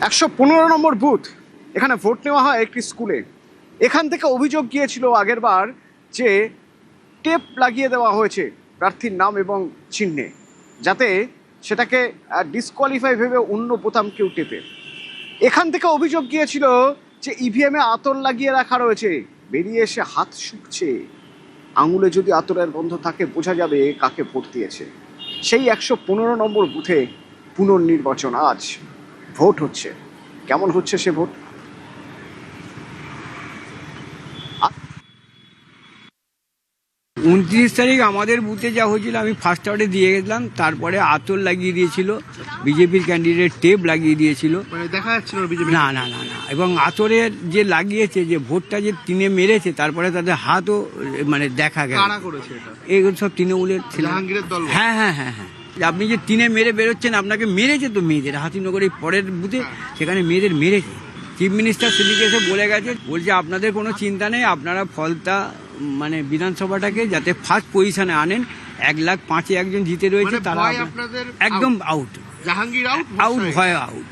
115 নম্বর booth, এখানে vote নেওয়া হয় একটি স্কুলে। এখান থেকে অভিযোগ গিয়েছিল আগের বার যে টেপ লাগিয়ে দেওয়া হয়েছে প্রার্থীর নাম এবং চিহ্নে, যাতে সেটাকে ডিসকোয়ালিফাই ভেবে অন্য বোতাম কেউ টেপে। এখান থেকে অভিযোগ গিয়েছিল যে ইভিএমে আতর লাগিয়ে রাখা রয়েছে, বেরিয়ে এসে হাত শুকছে, আঙুলে যদি আতরের গন্ধ থাকে বোঝা যাবে কাকে ভোট দিয়েছে। সেই 115 নম্বর বুথে পুনর্নির্বাচন, আজ ভোট হচ্ছে। কেমন হচ্ছে সে ভোট? 29 তারিখ আমাদের বুথে যা হয়েছিল আমি ফার্স্ট আওয়ারে দিয়ে গেছিলাম, তারপরে আতর লাগিয়ে দিয়েছিল, বিজেপির ক্যান্ডিডেট টেপ লাগিয়ে দিয়েছিল, মানে দেখা যাচ্ছিল বিজেপি না না না না, এবং আতরের যে লাগিয়েছে, যে ভোটটা যে টিনে মেরেছে, তারপরে তাদের হাতও মানে দেখা গেল। কারা করেছে এটা? এগুলো সব তৃণমূলের ছিল। জাহাঙ্গীরের দল? হ্যাঁ হ্যাঁ হ্যাঁ হ্যাঁ, আপনি যে টিনে মেরে বেরোচ্ছেন, আপনাকে মেরেছে তো মেয়েদের, হাতিনগরের পরের বুথে সেখানে মেয়েদের মেরেছে। চিফ মিনিস্টার সেদিকে এসে বলে গেছে, বলছে আপনাদের কোনো চিন্তা নেই, আপনারা ফলতা মানে বিধানসভাটাকে যাতে ফার্স্ট পজিশনে আনেন, 1,05,000-এ একজন জিতে রয়েছে, মানে তারা একদম আউট, জাহাঙ্গীর আউট, ভয় আউট।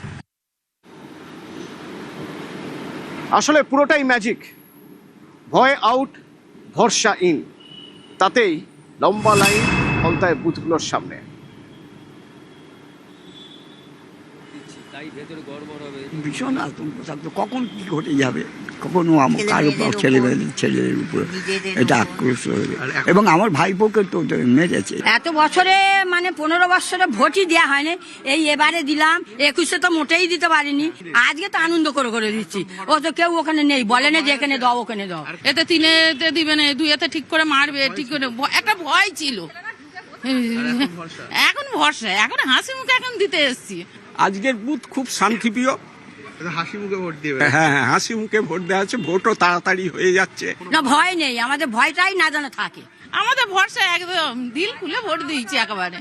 আসলে পুরোটাই ম্যাজিক। ভয় আউট, ভরসা ইন। তাতেই লম্বা লাইন ফলতায় বুথগুলোর সামনে। ভীষণ আতঙ্ক থাকতো, কখন কি ঘটে যাবে, কখনো আমার কারো ছেলেদের উপর এটা আক্রোশ হবে। এবং আমার ভাইপোকে তো মেরেছে। এত বছরে মানে 15 বছরে ভোটই দেওয়া হয়নি, এই এবারে দিলাম, 21-এ তো মোটেই দিতে পারিনি, আজকে তো আনন্দ করে করে দিচ্ছি। ও তো কেউ ওখানে নেই, বলে না যে এখানে দাও ওখানে দাও। এতে 3-এতে দিবে না, 2-এতে ঠিক করে মারবে, ঠিক করে একটা ভয় ছিল, এখন ভরসা, এখন হাসি মুখে এখন দিতে এসছি। আজকের বুথ খুব শান্তিপ্রিয়, হাসি মুখে ভোট দিবে। হ্যাঁ হ্যাঁ, হাসি মুখে ভোট দেওয়া হচ্ছে, ভোটও তাড়াতাড়ি হয়ে যাচ্ছে। না ভয় নেই, আমাদের ভয়টাই না জানা থাকে। আমাদের ভরসা একদম দিল খুলে ভোট দিয়েছি একেবারে।